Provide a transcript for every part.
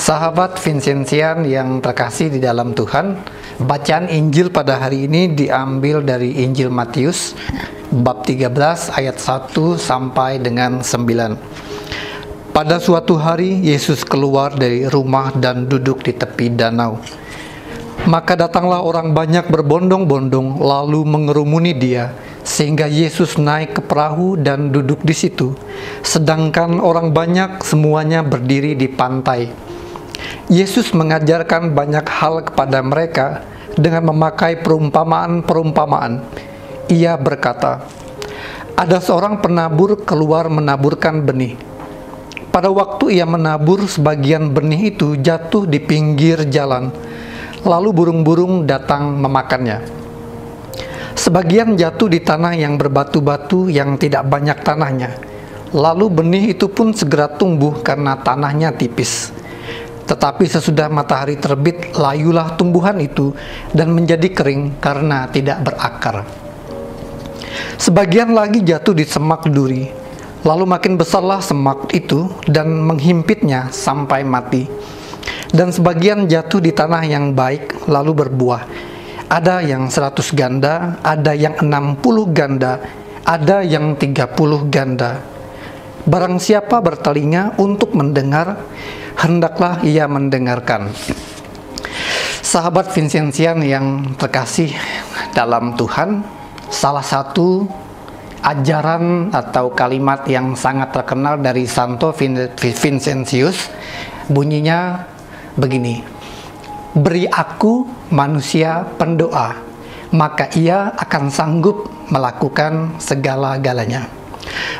Sahabat Vincentian yang terkasih di dalam Tuhan, bacaan Injil pada hari ini diambil dari Injil Matius bab 13 ayat 1 sampai dengan 9. Pada suatu hari Yesus keluar dari rumah dan duduk di tepi danau. Maka datanglah orang banyak berbondong-bondong lalu mengerumuni dia, sehingga Yesus naik ke perahu dan duduk di situ, sedangkan orang banyak semuanya berdiri di pantai. Yesus mengajarkan banyak hal kepada mereka dengan memakai perumpamaan-perumpamaan. Ia berkata, ada seorang penabur keluar menaburkan benih. Pada waktu ia menabur, sebagian benih itu jatuh di pinggir jalan, lalu burung-burung datang memakannya. Sebagian jatuh di tanah yang berbatu-batu yang tidak banyak tanahnya. Lalu benih itu pun segera tumbuh karena tanahnya tipis. Tetapi sesudah matahari terbit, layulah tumbuhan itu dan menjadi kering karena tidak berakar. Sebagian lagi jatuh di semak duri. Lalu makin besarlah semak itu dan menghimpitnya sampai mati. Dan sebagian jatuh di tanah yang baik lalu berbuah. Ada yang 100 ganda, ada yang 60 ganda, ada yang 30 ganda. Barang siapa bertelinga untuk mendengar, hendaklah ia mendengarkan. Sahabat Vincentian yang terkasih dalam Tuhan, salah satu ajaran atau kalimat yang sangat terkenal dari Santo Vincentius bunyinya begini: beri aku manusia pendoa, maka ia akan sanggup melakukan segala-galanya.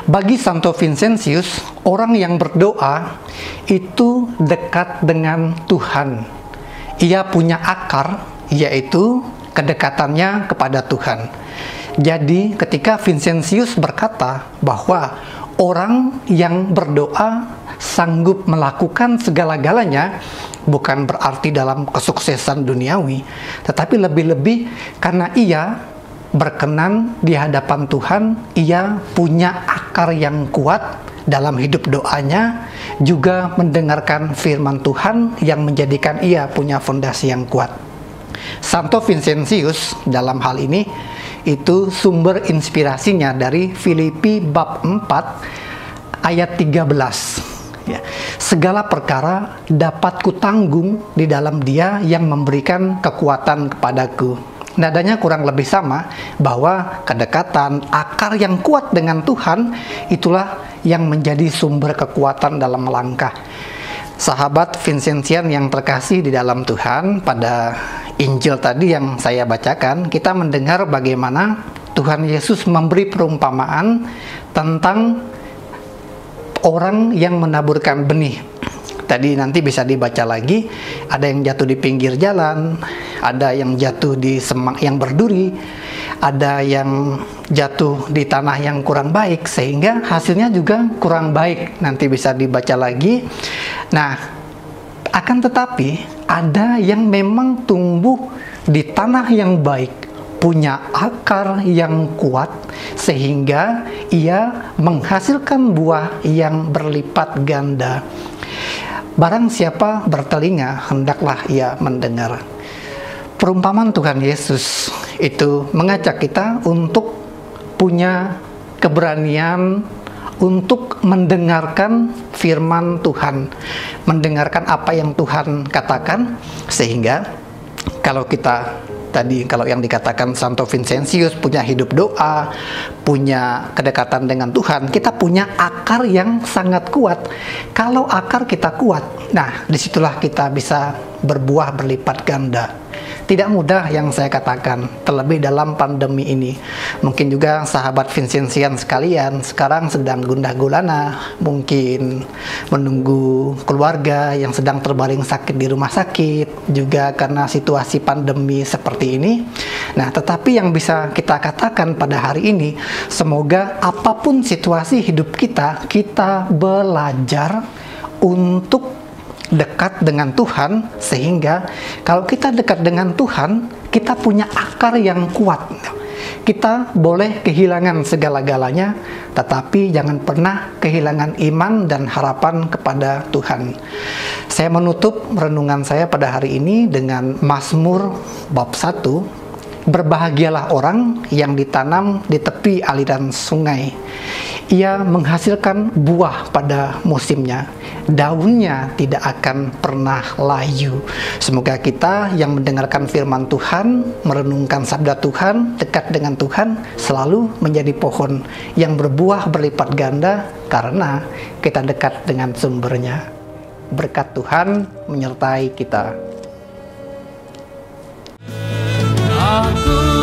Bagi Santo Vincentius, orang yang berdoa itu dekat dengan Tuhan. Ia punya akar, yaitu kedekatannya kepada Tuhan. Jadi ketika Vincentius berkata bahwa orang yang berdoa sanggup melakukan segala-galanya, bukan berarti dalam kesuksesan duniawi, tetapi lebih-lebih karena ia berkenan di hadapan Tuhan, ia punya akar yang kuat dalam hidup doanya, juga mendengarkan firman Tuhan yang menjadikan ia punya fondasi yang kuat. Santo Vincentius dalam hal ini itu sumber inspirasinya dari Filipi bab 4 ayat 13. Ya, segala perkara dapat kutanggung di dalam Dia yang memberikan kekuatan kepadaku. Nadanya kurang lebih sama, bahwa kedekatan, akar yang kuat dengan Tuhan, itulah yang menjadi sumber kekuatan dalam melangkah. Sahabat Vincentian yang terkasih di dalam Tuhan, pada Injil tadi yang saya bacakan, kita mendengar bagaimana Tuhan Yesus memberi perumpamaan tentang orang yang menaburkan benih. Tadi nanti bisa dibaca lagi, ada yang jatuh di pinggir jalan, ada yang jatuh di semak yang berduri, ada yang jatuh di tanah yang kurang baik, sehingga hasilnya juga kurang baik. Nanti bisa dibaca lagi. Nah, akan tetapi ada yang memang tumbuh di tanah yang baik, punya akar yang kuat, sehingga ia menghasilkan buah yang berlipat ganda. Barang siapa bertelinga, hendaklah ia mendengar. Perumpamaan Tuhan Yesus itu mengajak kita untuk punya keberanian untuk mendengarkan firman Tuhan, mendengarkan apa yang Tuhan katakan, sehingga kalau kita tadi, kalau yang dikatakan Santo Vincentius punya hidup doa, punya kedekatan dengan Tuhan, kita punya akar yang sangat kuat. Kalau akar kita kuat, nah disitulah kita bisa berbuah berlipat ganda. Tidak mudah yang saya katakan, terlebih dalam pandemi ini. Mungkin juga sahabat Vincentian sekalian sekarang sedang gundah gulana, mungkin menunggu keluarga yang sedang terbaring sakit di rumah sakit, juga karena situasi pandemi seperti ini. Nah, tetapi yang bisa kita katakan pada hari ini, semoga apapun situasi hidup kita, kita belajar untuk dekat dengan Tuhan, sehingga kalau kita dekat dengan Tuhan, kita punya akar yang kuat. Kita boleh kehilangan segala-galanya, tetapi jangan pernah kehilangan iman dan harapan kepada Tuhan. Saya menutup renungan saya pada hari ini dengan Mazmur bab 1. Berbahagialah orang yang ditanam di tepi aliran sungai. Ia menghasilkan buah pada musimnya. Daunnya tidak akan pernah layu. Semoga kita yang mendengarkan firman Tuhan, merenungkan sabda Tuhan, dekat dengan Tuhan, selalu menjadi pohon yang berbuah berlipat ganda karena kita dekat dengan sumbernya. Berkat Tuhan menyertai kita. Aku